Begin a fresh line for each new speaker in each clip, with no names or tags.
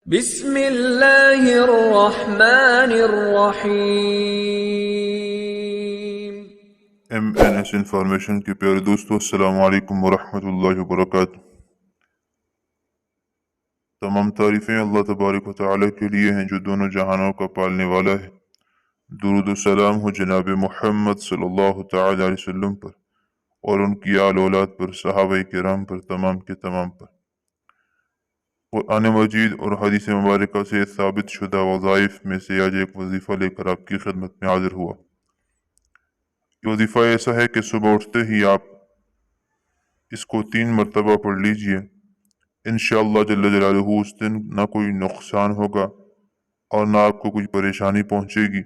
بسم اللہ الرحمن الرحیم۔
ایم این ایس انفارمیشن کے پیارے دوستو، السلام علیکم ورحمۃ اللہ وبرکاتہ۔ تمام تعریفیں اللہ تبارک و تعالیٰ کے لیے ہیں جو دونوں جہانوں کا پالنے والا ہے۔ درود و سلام ہو جناب محمد صلی اللہ تعالیٰ علیہ وسلم پر اور ان کی آل اولاد پر، صحابہ کرام پر، تمام کے تمام پر۔ قرآن مجید اور حدیث مبارکہ سے ثابت شدہ وظائف میں سے آج ایک وظیفہ لے کر آپ کی خدمت میں حاضر ہوا۔ یہ وظیفہ ایسا ہے کہ صبح اٹھتے ہی آپ اس کو 3 مرتبہ پڑھ لیجئے۔ انشاءاللہ جل جلالہ اس دن نہ کوئی نقصان ہوگا اور نہ آپ کو کوئی پریشانی پہنچے گی،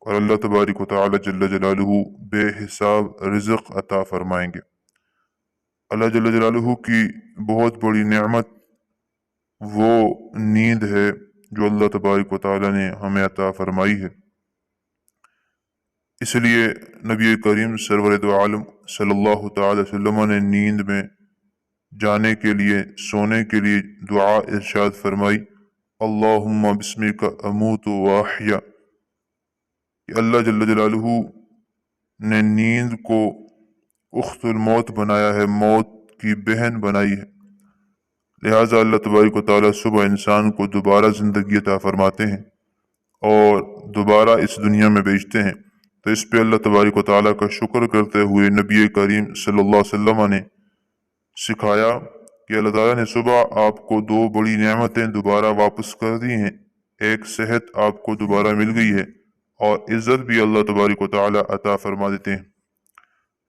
اور اللہ تبارک و تعالی جل جلالہ بے حساب رزق عطا فرمائیں گے۔ اللہ جل جلالہ کی بہت بڑی نعمت وہ نیند ہے جو اللہ تبارک و تعالی نے ہمیں عطا فرمائی ہے۔ اس لیے نبی کریم سرور دو عالم صلی اللہ تعالی وسلم نے نیند میں جانے کے لیے، سونے کے لیے دعا ارشاد فرمائی، اللہم بسمک اموت و احیا۔ کہ اللہ جل جلالہ نے نیند کو اخت الموت بنایا ہے، موت کی بہن بنائی ہے، لہٰذا اللہ تبارک و تعالیٰ صبح انسان کو دوبارہ زندگی عطا فرماتے ہیں اور دوبارہ اس دنیا میں بھیجتے ہیں۔ تو اس پہ اللہ تبارک و تعالیٰ کا شکر کرتے ہوئے نبی کریم صلی اللہ علیہ وسلم نے سکھایا کہ اللہ تعالیٰ نے صبح آپ کو 2 بڑی نعمتیں دوبارہ واپس کر دی ہیں۔ ایک صحت آپ کو دوبارہ مل گئی ہے اور عزت بھی اللہ تبارک و تعالیٰ عطا فرما دیتے ہیں،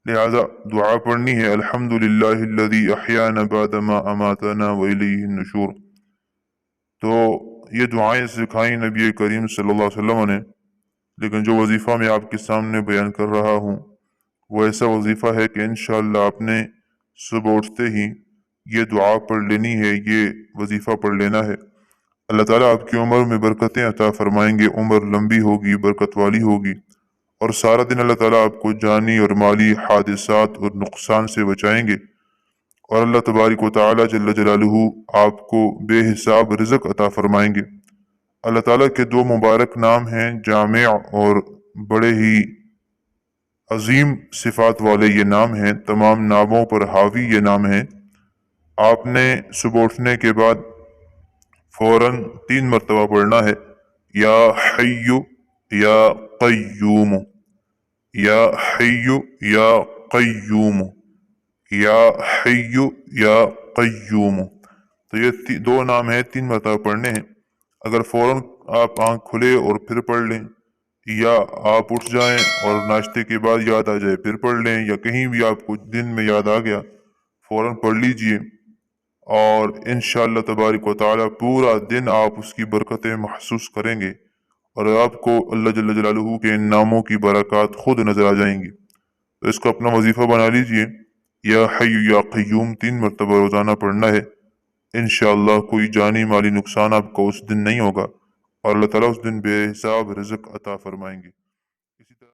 لہذا دعا پڑھنی ہے، الحمدللہ الذی احیانا بعد ما اماتنا والیہ النشور۔ تو یہ دعائیں سکھائیں نبی کریم صلی اللہ علیہ وسلم نے، لیکن جو وظیفہ میں آپ کے سامنے بیان کر رہا ہوں وہ ایسا وظیفہ ہے کہ انشاءاللہ آپ نے صبح اٹھتے ہی یہ دعا پڑھ لینی ہے، یہ وظیفہ پڑھ لینا ہے۔ اللہ تعالیٰ آپ کی عمر میں برکتیں عطا فرمائیں گے، عمر لمبی ہوگی، برکت والی ہوگی، اور سارا دن اللہ تعالیٰ آپ کو جانی اور مالی حادثات اور نقصان سے بچائیں گے، اور اللہ تبارک و تعالیٰ جل جلالہ آپ کو بے حساب رزق عطا فرمائیں گے۔ اللہ تعالیٰ کے 2 مبارک نام ہیں، جامع اور بڑے ہی عظیم صفات والے یہ نام ہیں، تمام ناموں پر حاوی یہ نام ہیں۔ آپ نے صبح اٹھنے کے بعد فوراً 3 مرتبہ پڑھنا ہے، یا حی یا قیوم، یا حی یا قیوم، یا حی یا قیوم۔ تو یہ 2 نام ہیں، 3 مرتبہ پڑھنے ہیں۔ اگر فوراً آپ آنکھ کھلے اور پھر پڑھ لیں، یا آپ اٹھ جائیں اور ناشتے کے بعد یاد آ جائے پھر پڑھ لیں، یا کہیں بھی آپ کو دن میں یاد آ گیا فوراً پڑھ لیجئے، اور انشاءاللہ تبارک و تعالیٰ پورا دن آپ اس کی برکتیں محسوس کریں گے، اور آپ کو اللہ جل جلالہ کے ان ناموں کی برکات خود نظر آ جائیں گی۔ تو اس کو اپنا وظیفہ بنا لیجئے، یا حی یا قیوم 3 مرتبہ روزانہ پڑھنا ہے۔ انشاءاللہ کوئی جانی مالی نقصان آپ کو اس دن نہیں ہوگا، اور اللہ تعالیٰ اس دن بے حساب رزق عطا فرمائیں گے۔